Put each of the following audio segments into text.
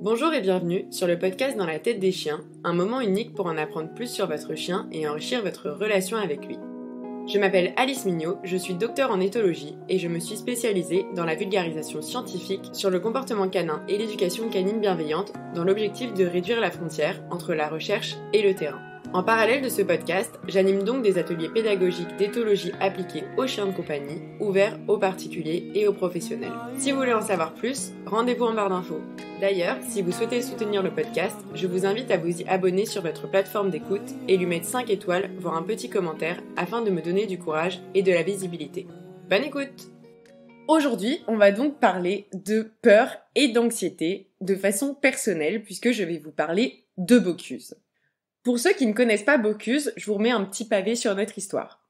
Bonjour et bienvenue sur le podcast Dans la tête des chiens, un moment unique pour en apprendre plus sur votre chien et enrichir votre relation avec lui. Je m'appelle Alice Mignot, je suis docteure en éthologie et je me suis spécialisée dans la vulgarisation scientifique sur le comportement canin et l'éducation canine bienveillante dans l'objectif de réduire la frontière entre la recherche et le terrain. En parallèle de ce podcast, j'anime donc des ateliers pédagogiques d'éthologie appliqués aux chiens de compagnie, ouverts aux particuliers et aux professionnels. Si vous voulez en savoir plus, rendez-vous en barre d'infos. D'ailleurs, si vous souhaitez soutenir le podcast, je vous invite à vous y abonner sur votre plateforme d'écoute et lui mettre 5 étoiles, voire un petit commentaire, afin de me donner du courage et de la visibilité. Bonne écoute! Aujourd'hui, on va donc parler de peur et d'anxiété de façon personnelle, puisque je vais vous parler de Bocuse. Pour ceux qui ne connaissent pas Bocuse, je vous remets un petit pavé sur notre histoire.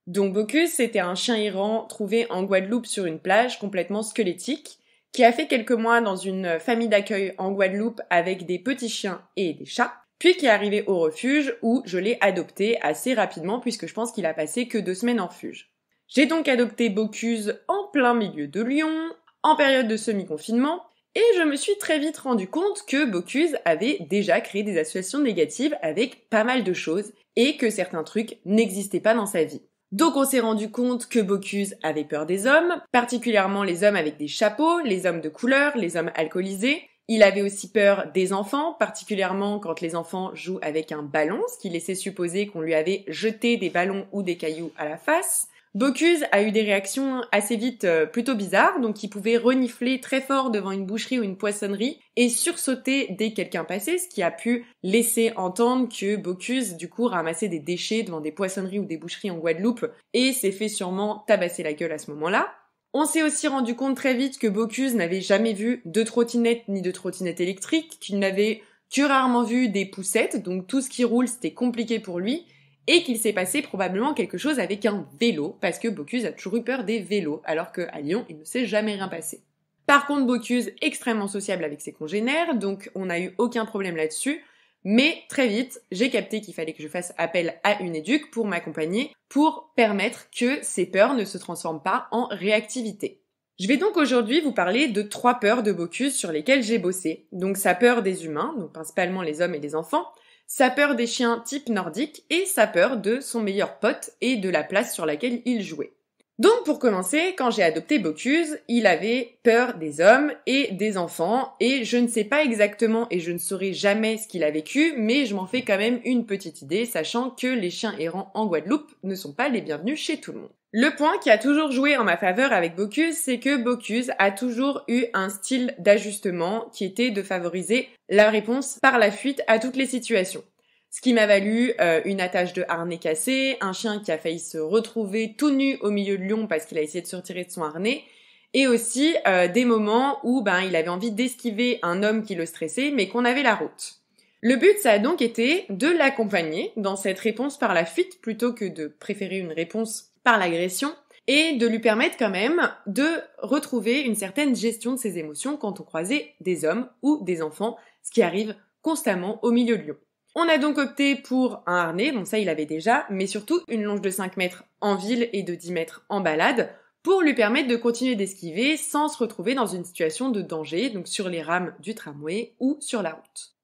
Donc Bocuse, c'était un chien errant trouvé en Guadeloupe sur une plage complètement squelettique, qui a fait quelques mois dans une famille d'accueil en Guadeloupe avec des petits chiens et des chats, puis qui est arrivé au refuge où je l'ai adopté assez rapidement puisque je pense qu'il a passé que 2 semaines en refuge. J'ai donc adopté Bocuse en plein milieu de Lyon, en période de semi-confinement, et je me suis très vite rendu compte que Bocuse avait déjà créé des associations négatives avec pas mal de choses et que certains trucs n'existaient pas dans sa vie. Donc on s'est rendu compte que Bocuse avait peur des hommes, particulièrement les hommes avec des chapeaux, les hommes de couleur, les hommes alcoolisés. Il avait aussi peur des enfants, particulièrement quand les enfants jouent avec un ballon, ce qui laissait supposer qu'on lui avait jeté des ballons ou des cailloux à la face. Bocuse a eu des réactions assez vite plutôt bizarres, donc il pouvait renifler très fort devant une boucherie ou une poissonnerie et sursauter dès que quelqu'un passait, ce qui a pu laisser entendre que Bocuse du coup ramassait des déchets devant des poissonneries ou des boucheries en Guadeloupe et s'est fait sûrement tabasser la gueule à ce moment-là. On s'est aussi rendu compte très vite que Bocuse n'avait jamais vu de trottinette ni de trottinette électrique, qu'il n'avait que rarement vu des poussettes, donc tout ce qui roule c'était compliqué pour lui, et qu'il s'est passé probablement quelque chose avec un vélo, parce que Bocuse a toujours eu peur des vélos, alors qu'à Lyon, il ne s'est jamais rien passé. Par contre, Bocuse, extrêmement sociable avec ses congénères, donc on n'a eu aucun problème là-dessus, mais très vite, j'ai capté qu'il fallait que je fasse appel à une éduque pour m'accompagner, pour permettre que ces peurs ne se transforment pas en réactivité. Je vais donc aujourd'hui vous parler de 3 peurs de Bocuse sur lesquelles j'ai bossé. Donc sa peur des humains, donc principalement les hommes et les enfants, sa peur des chiens type nordique et sa peur de son meilleur pote et de la place sur laquelle il jouait. Donc pour commencer, quand j'ai adopté Bocuse, il avait peur des hommes et des enfants et je ne sais pas exactement et je ne saurai jamais ce qu'il a vécu, mais je m'en fais quand même une petite idée, sachant que les chiens errants en Guadeloupe ne sont pas les bienvenus chez tout le monde. Le point qui a toujours joué en ma faveur avec Bocuse, c'est que Bocuse a toujours eu un style d'ajustement qui était de favoriser la réponse par la fuite à toutes les situations. Ce qui m'a valu une attache de harnais cassé, un chien qui a failli se retrouver tout nu au milieu de Lyon parce qu'il a essayé de se retirer de son harnais, et aussi des moments où il avait envie d'esquiver un homme qui le stressait, mais qu'on avait la route. Le but, ça a donc été de l'accompagner dans cette réponse par la fuite plutôt que de préférer une réponse par l'agression, et de lui permettre quand même de retrouver une certaine gestion de ses émotions quand on croisait des hommes ou des enfants, ce qui arrive constamment au milieu de Lyon. On a donc opté pour un harnais, bon ça il avait déjà, mais surtout une longe de 5 mètres en ville et de 10 mètres en balade, pour lui permettre de continuer d'esquiver sans se retrouver dans une situation de danger, donc sur les rames du tramway ou sur la route.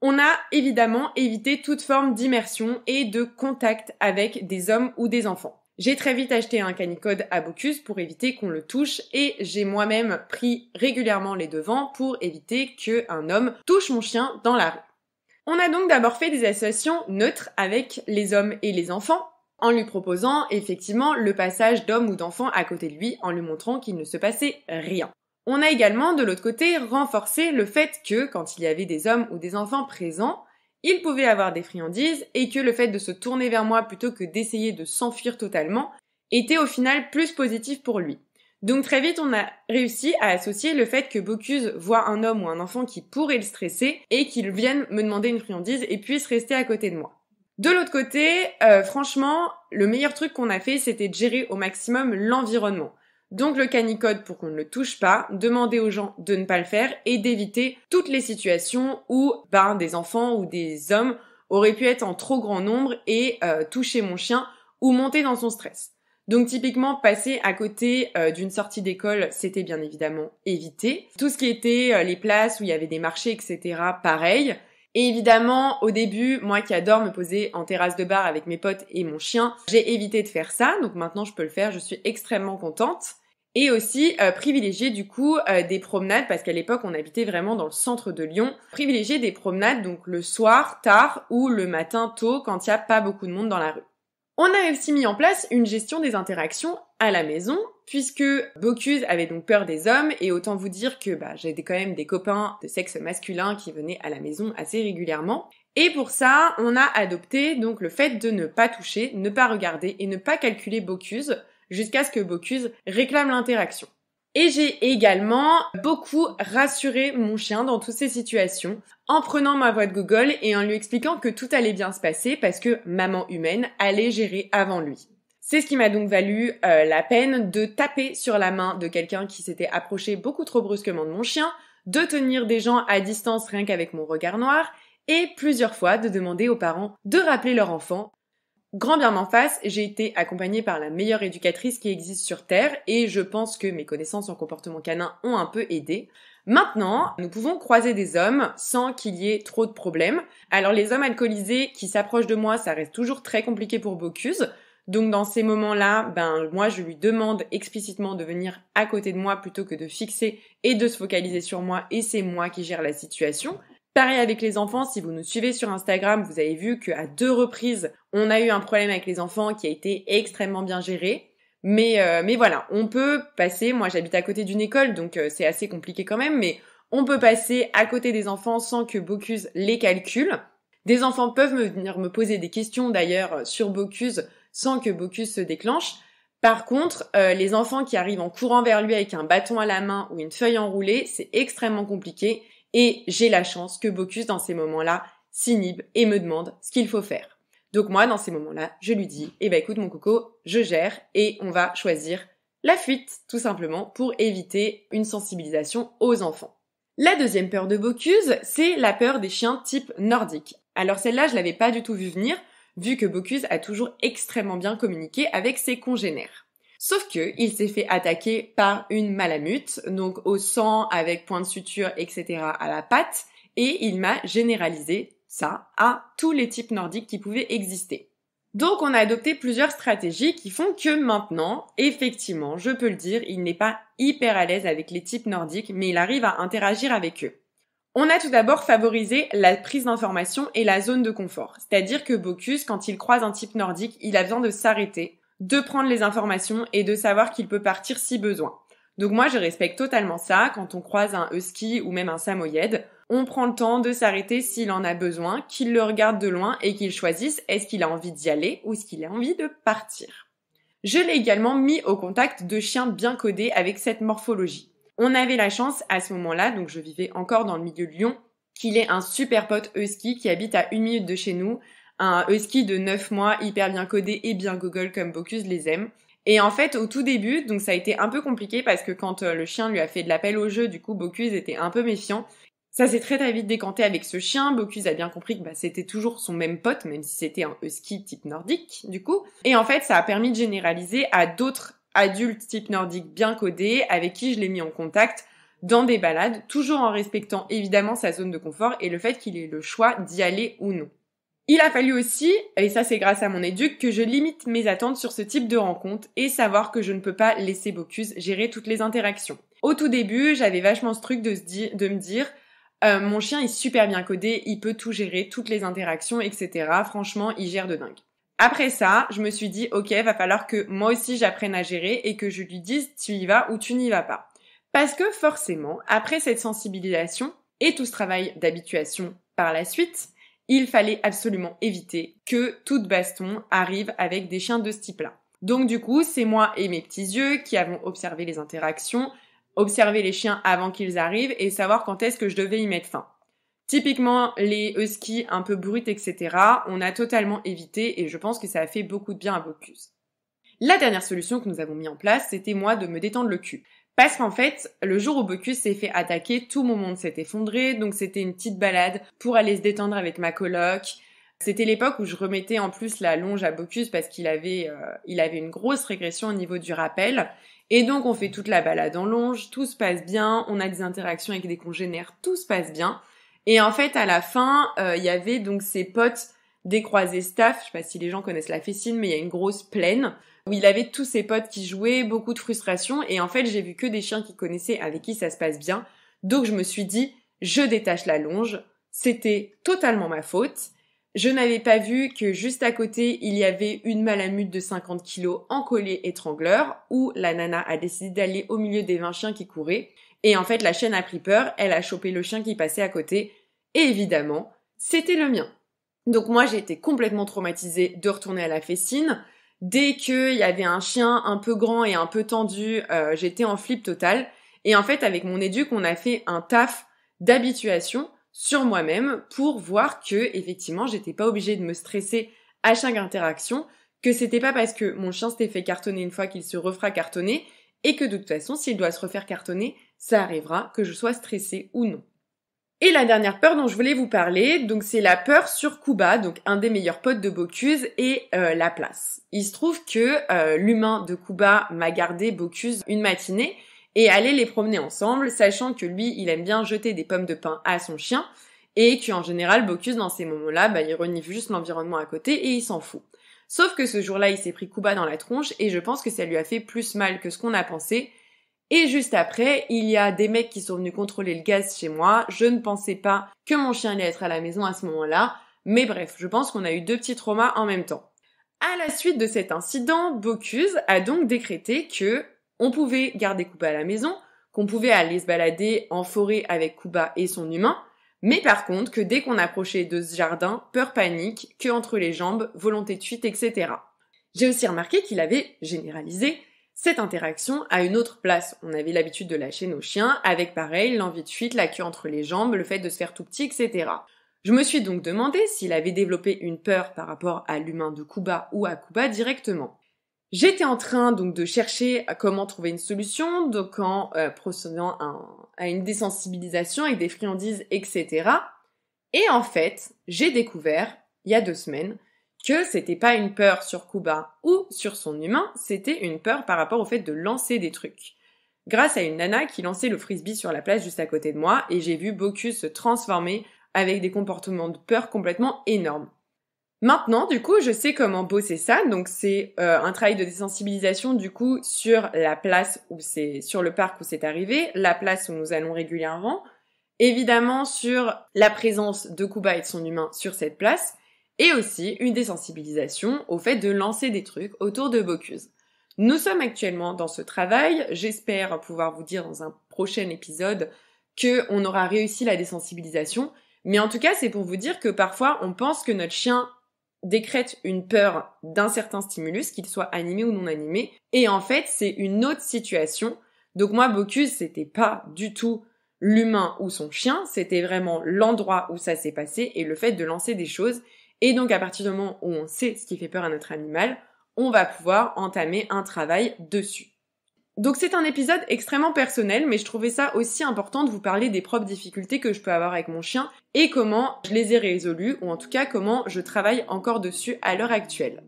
On a évidemment évité toute forme d'immersion et de contact avec des hommes ou des enfants. J'ai très vite acheté un canicode à Bocuse pour éviter qu'on le touche et j'ai moi-même pris régulièrement les devants pour éviter qu'un homme touche mon chien dans la rue. On a donc d'abord fait des associations neutres avec les hommes et les enfants, en lui proposant effectivement le passage d'hommes ou d'enfants à côté de lui, en lui montrant qu'il ne se passait rien. On a également, de l'autre côté, renforcé le fait que, quand il y avait des hommes ou des enfants présents, il pouvait avoir des friandises et que le fait de se tourner vers moi plutôt que d'essayer de s'enfuir totalement était au final plus positif pour lui. Donc très vite, on a réussi à associer le fait que Bocuse voit un homme ou un enfant qui pourrait le stresser et qu'il vienne me demander une friandise et puisse rester à côté de moi. De l'autre côté, franchement, le meilleur truc qu'on a fait, c'était de gérer au maximum l'environnement. Donc le canicode pour qu'on ne le touche pas, demander aux gens de ne pas le faire et d'éviter toutes les situations où des enfants ou des hommes auraient pu être en trop grand nombre et toucher mon chien ou monter dans son stress. Donc typiquement, passer à côté d'une sortie d'école, c'était bien évidemment évité. Tout ce qui était les places où il y avait des marchés, etc., pareil. Et évidemment, au début, moi qui adore me poser en terrasse de bar avec mes potes et mon chien, j'ai évité de faire ça. Donc maintenant, je peux le faire, je suis extrêmement contente. Et aussi privilégier du coup des promenades, parce qu'à l'époque, on habitait vraiment dans le centre de Lyon. Privilégier des promenades, donc le soir, tard, ou le matin, tôt, quand il n'y a pas beaucoup de monde dans la rue. On a aussi mis en place une gestion des interactions à la maison, puisque Bocuse avait donc peur des hommes, et autant vous dire que j'avais quand même des copains de sexe masculin qui venaient à la maison assez régulièrement. Et pour ça, on a adopté donc le fait de ne pas toucher, ne pas regarder et ne pas calculer Bocuse, jusqu'à ce que Bocuse réclame l'interaction. Et j'ai également beaucoup rassuré mon chien dans toutes ces situations, en prenant ma voix de Google et en lui expliquant que tout allait bien se passer parce que maman humaine allait gérer avant lui. C'est ce qui m'a donc valu la peine de taper sur la main de quelqu'un qui s'était approché beaucoup trop brusquement de mon chien, de tenir des gens à distance rien qu'avec mon regard noir, et plusieurs fois de demander aux parents de rappeler leur enfant. Grand bien m'en fasse, j'ai été accompagnée par la meilleure éducatrice qui existe sur Terre et je pense que mes connaissances en comportement canin ont un peu aidé. Maintenant, nous pouvons croiser des hommes sans qu'il y ait trop de problèmes. Alors les hommes alcoolisés qui s'approchent de moi, ça reste toujours très compliqué pour Bocuse. Donc dans ces moments-là, moi je lui demande explicitement de venir à côté de moi plutôt que de fixer et de se focaliser sur moi et c'est moi qui gère la situation. Pareil avec les enfants, si vous nous suivez sur Instagram, vous avez vu qu'à 2 reprises, on a eu un problème avec les enfants qui a été extrêmement bien géré. Mais voilà, on peut passer, moi j'habite à côté d'une école, donc c'est assez compliqué quand même, mais on peut passer à côté des enfants sans que Bocuse les calcule. Des enfants peuvent venir me poser des questions d'ailleurs sur Bocuse sans que Bocuse se déclenche. Par contre, les enfants qui arrivent en courant vers lui avec un bâton à la main ou une feuille enroulée, c'est extrêmement compliqué. Et j'ai la chance que Bocuse, dans ces moments-là, s'inhibe et me demande ce qu'il faut faire. Donc moi, dans ces moments-là, je lui dis, écoute mon coco, je gère et on va choisir la fuite, tout simplement, pour éviter une sensibilisation aux enfants. La deuxième peur de Bocuse, c'est la peur des chiens type nordique. Alors celle-là, je l'avais pas du tout vu venir, vu que Bocuse a toujours extrêmement bien communiqué avec ses congénères. Sauf que il s'est fait attaquer par une malamute, donc au sang avec point de suture, etc. à la patte, et il m'a généralisé ça à tous les types nordiques qui pouvaient exister. Donc on a adopté plusieurs stratégies qui font que maintenant, effectivement, je peux le dire, il n'est pas hyper à l'aise avec les types nordiques, mais il arrive à interagir avec eux. On a tout d'abord favorisé la prise d'information et la zone de confort, c'est-à-dire que Bocuse, quand il croise un type nordique, il a besoin de s'arrêter, de prendre les informations et de savoir qu'il peut partir si besoin. Donc moi, je respecte totalement ça. Quand on croise un husky ou même un samoyède, on prend le temps de s'arrêter s'il en a besoin, qu'il le regarde de loin et qu'il choisisse est-ce qu'il a envie d'y aller ou est-ce qu'il a envie de partir. Je l'ai également mis au contact de chiens bien codés avec cette morphologie. On avait la chance à ce moment-là, donc je vivais encore dans le milieu de Lyon, qu'il ait un super pote husky qui habite à 1 minute de chez nous, un husky de 9 mois, hyper bien codé et bien Google comme Bocuse les aime. Et en fait, au tout début, donc ça a été un peu compliqué parce que quand le chien lui a fait de l'appel au jeu, du coup, Bocuse était un peu méfiant. Ça s'est très très vite décanté avec ce chien. Bocuse a bien compris que c'était toujours son même pote, même si c'était un husky type nordique, du coup. Et en fait, ça a permis de généraliser à d'autres adultes type nordique bien codés avec qui je l'ai mis en contact dans des balades, toujours en respectant évidemment sa zone de confort et le fait qu'il ait le choix d'y aller ou non. Il a fallu aussi, et ça c'est grâce à mon éduc, que je limite mes attentes sur ce type de rencontre et savoir que je ne peux pas laisser Bocuse gérer toutes les interactions. Au tout début, j'avais vachement ce truc de me dire mon chien est super bien codé, il peut tout gérer, toutes les interactions, etc. Franchement, il gère de dingue. Après ça, je me suis dit ok, va falloir que moi aussi j'apprenne à gérer et que je lui dise tu y vas ou tu n'y vas pas. Parce que forcément, après cette sensibilisation et tout ce travail d'habituation par la suite, il fallait absolument éviter que toute baston arrive avec des chiens de ce type-là. Donc du coup, c'est moi et mes petits yeux qui avons observé les interactions, observé les chiens avant qu'ils arrivent et savoir quand est-ce que je devais y mettre fin. Typiquement, les huskies un peu bruts, etc., on a totalement évité et je pense que ça a fait beaucoup de bien à Bocuse. La dernière solution que nous avons mis en place, c'était moi de me détendre le cul. Parce qu'en fait, le jour où Bocuse s'est fait attaquer, tout mon monde s'est effondré, donc c'était une petite balade pour aller se détendre avec ma coloc. C'était l'époque où je remettais en plus la longe à Bocuse parce qu'il avait une grosse régression au niveau du rappel. Et donc on fait toute la balade en longe, tout se passe bien, on a des interactions avec des congénères, tout se passe bien. Et en fait à la fin, il y avait donc ses potes des croisés staff, je sais pas si les gens connaissent la Fessine, mais il y a une grosse plaine où il avait tous ses potes qui jouaient, beaucoup de frustration. Et en fait j'ai vu que des chiens qu'il connaissait avec qui ça se passe bien. Donc je me suis dit, je détache la longe, c'était totalement ma faute. Je n'avais pas vu que juste à côté, il y avait une malamute de 50 kilos en collier étrangleur où la nana a décidé d'aller au milieu des 20 chiens qui couraient. Et en fait, la chienne a pris peur, elle a chopé le chien qui passait à côté. Et évidemment, c'était le mien. Donc moi, j'ai été complètement traumatisée de retourner à la Fessine. Dès qu'il y avait un chien un peu grand et un peu tendu, j'étais en flip total. Et en fait, avec mon éduc, on a fait un taf d'habituation sur moi-même pour voir que, effectivement, j'étais pas obligée de me stresser à chaque interaction, que c'était pas parce que mon chien s'était fait cartonner une fois qu'il se refera cartonner, et que de toute façon, s'il doit se refaire cartonner, ça arrivera, que je sois stressée ou non. Et la dernière peur dont je voulais vous parler, donc c'est la peur sur Kuba, donc un des meilleurs potes de Bocuse, et la place. Il se trouve que l'humain de Kuba m'a gardé Bocuse une matinée, et aller les promener ensemble, sachant que lui, il aime bien jeter des pommes de pin à son chien, et qu'en général, Bocuse, dans ces moments-là, il renifle juste l'environnement à côté et il s'en fout. Sauf que ce jour-là, il s'est pris Kuba dans la tronche, et je pense que ça lui a fait plus mal que ce qu'on a pensé. Et juste après, il y a des mecs qui sont venus contrôler le gaz chez moi. Je ne pensais pas que mon chien allait être à la maison à ce moment-là, mais bref, je pense qu'on a eu 2 petits traumas en même temps. À la suite de cet incident, Bocuse a donc décrété que on pouvait garder Kuba à la maison, qu'on pouvait aller se balader en forêt avec Kuba et son humain, mais par contre que dès qu'on approchait de ce jardin, peur panique, queue entre les jambes, volonté de fuite, etc. J'ai aussi remarqué qu'il avait généralisé cette interaction à une autre place. On avait l'habitude de lâcher nos chiens, avec pareil, l'envie de fuite, la queue entre les jambes, le fait de se faire tout petit, etc. Je me suis donc demandé s'il avait développé une peur par rapport à l'humain de Kuba ou à Kuba directement. J'étais en train donc de chercher comment trouver une solution, donc en procédant à une désensibilisation avec des friandises, etc. Et en fait, j'ai découvert, il y a 2 semaines, que c'était pas une peur sur Kuba ou sur son humain, c'était une peur par rapport au fait de lancer des trucs. Grâce à une nana qui lançait le frisbee sur la place juste à côté de moi, et j'ai vu Bocuse se transformer avec des comportements de peur complètement énormes. Maintenant, du coup, je sais comment bosser ça. Donc, c'est un travail de désensibilisation, du coup, sur la place sur le parc où c'est arrivé, la place où nous allons régulièrement, évidemment sur la présence de Kuba et de son humain sur cette place, et aussi une désensibilisation au fait de lancer des trucs autour de Bocuse. Nous sommes actuellement dans ce travail. J'espère pouvoir vous dire dans un prochain épisode qu'on aura réussi la désensibilisation. Mais en tout cas, c'est pour vous dire que parfois, on pense que notre chien décrète une peur d'un certain stimulus, qu'il soit animé ou non animé, et en fait, c'est une autre situation. Donc moi, Bocuse, c'était pas du tout l'humain ou son chien, c'était vraiment l'endroit où ça s'est passé et le fait de lancer des choses. Et donc, à partir du moment où on sait ce qui fait peur à notre animal, on va pouvoir entamer un travail dessus. Donc c'est un épisode extrêmement personnel, mais je trouvais ça aussi important de vous parler des propres difficultés que je peux avoir avec mon chien et comment je les ai résolues, ou en tout cas comment je travaille encore dessus à l'heure actuelle.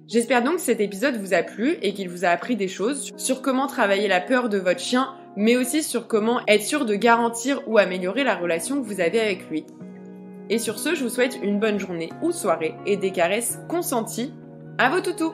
J'espère donc que cet épisode vous a plu et qu'il vous a appris des choses sur comment travailler la peur de votre chien, mais aussi sur comment être sûr de garantir ou améliorer la relation que vous avez avec lui. Et sur ce, je vous souhaite une bonne journée ou soirée et des caresses consenties à vos toutous.